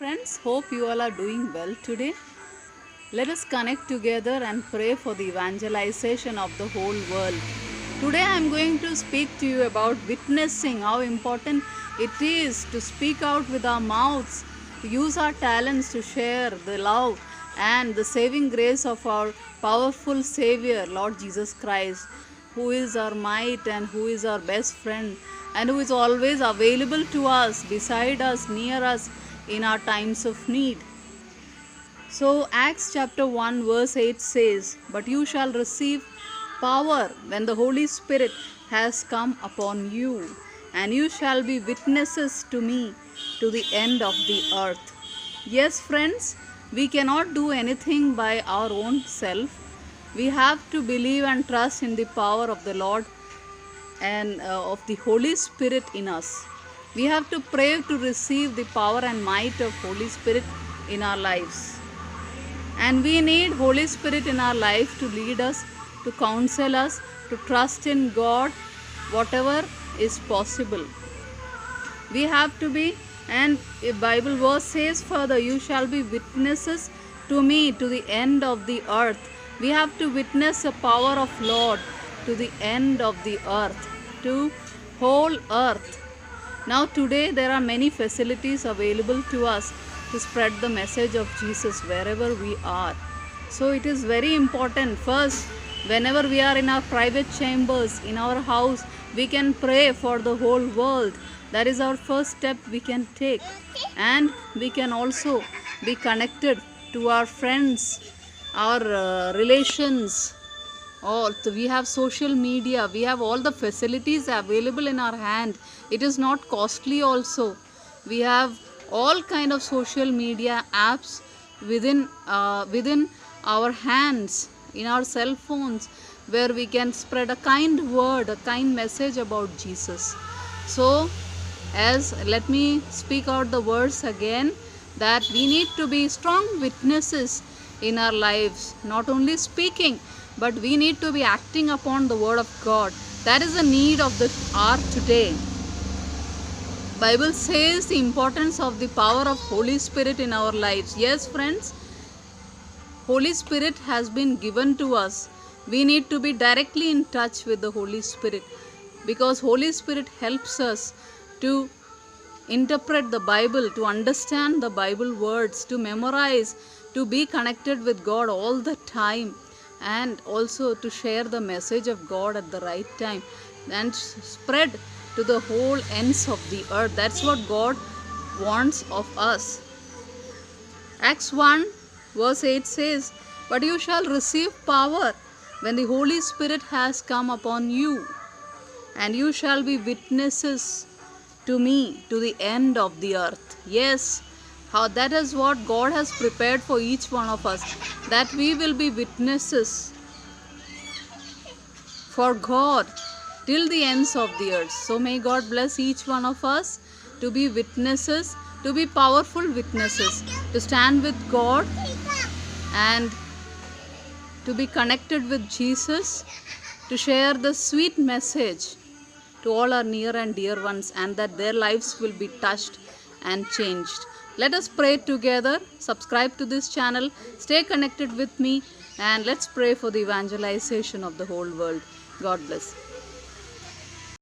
Friends, hope you all are doing well today. Let us connect together and pray for the evangelization of the whole world. Today I am going to speak to you about witnessing, how important it is to speak out with our mouths, to use our talents to share the love and the saving grace of our powerful Savior, Lord Jesus Christ, who is our might and who is our best friend and who is always available to us, beside us, near us in our times of need. So, Acts chapter 1, verse 8 says, "But you shall receive power when the Holy Spirit has come upon you, and you shall be witnesses to me to the end of the earth." Yes, friends, we cannot do anything by our own self. We have to believe and trust in the power of the Lord and of the Holy Spirit in us. We have to pray to receive the power and might of Holy Spirit in our lives. And we need Holy Spirit in our life to lead us, to counsel us, to trust in God, whatever is possible. We have to be, and a Bible verse says further, "You shall be witnesses to me to the end of the earth." We have to witness the power of Lord to the end of the earth, to whole earth. Now today there are many facilities available to us to spread the message of Jesus wherever we are. So it is very important. First, whenever we are in our private chambers, in our house, we can pray for the whole world. That is our first step we can take. And we can also be connected to our friends, our relations. We have social media, we have all the facilities available in our hand. It is not costly also. We have all kind of social media apps within our hands, in our cell phones, where we can spread a kind word, a kind message about Jesus. So let me speak out the words again, that we need to be strong witnesses in our lives, not only speaking, but we need to be acting upon the word of God. That is the need of the hour today. Bible says the importance of the power of Holy Spirit in our lives. Yes, friends, Holy Spirit has been given to us. We need to be directly in touch with the Holy Spirit, because Holy Spirit helps us to interpret the Bible, to understand the Bible words, to memorize, to be connected with God all the time, and also to share the message of God at the right time and spread to the whole ends of the earth. That's what God wants of us. Acts 1 verse 8 says, "But you shall receive power when the Holy Spirit has come upon you, and you shall be witnesses to me to the end of the earth." Yes, how that is what God has prepared for each one of us, that we will be witnesses for God till the ends of the earth. So may God bless each one of us to be witnesses, to be powerful witnesses, to stand with God and to be connected with Jesus, to share the sweet message to all our near and dear ones, and that their lives will be touched and changed. Let us pray together. Subscribe to this channel, stay connected with me, and let's pray for the evangelization of the whole world. God bless.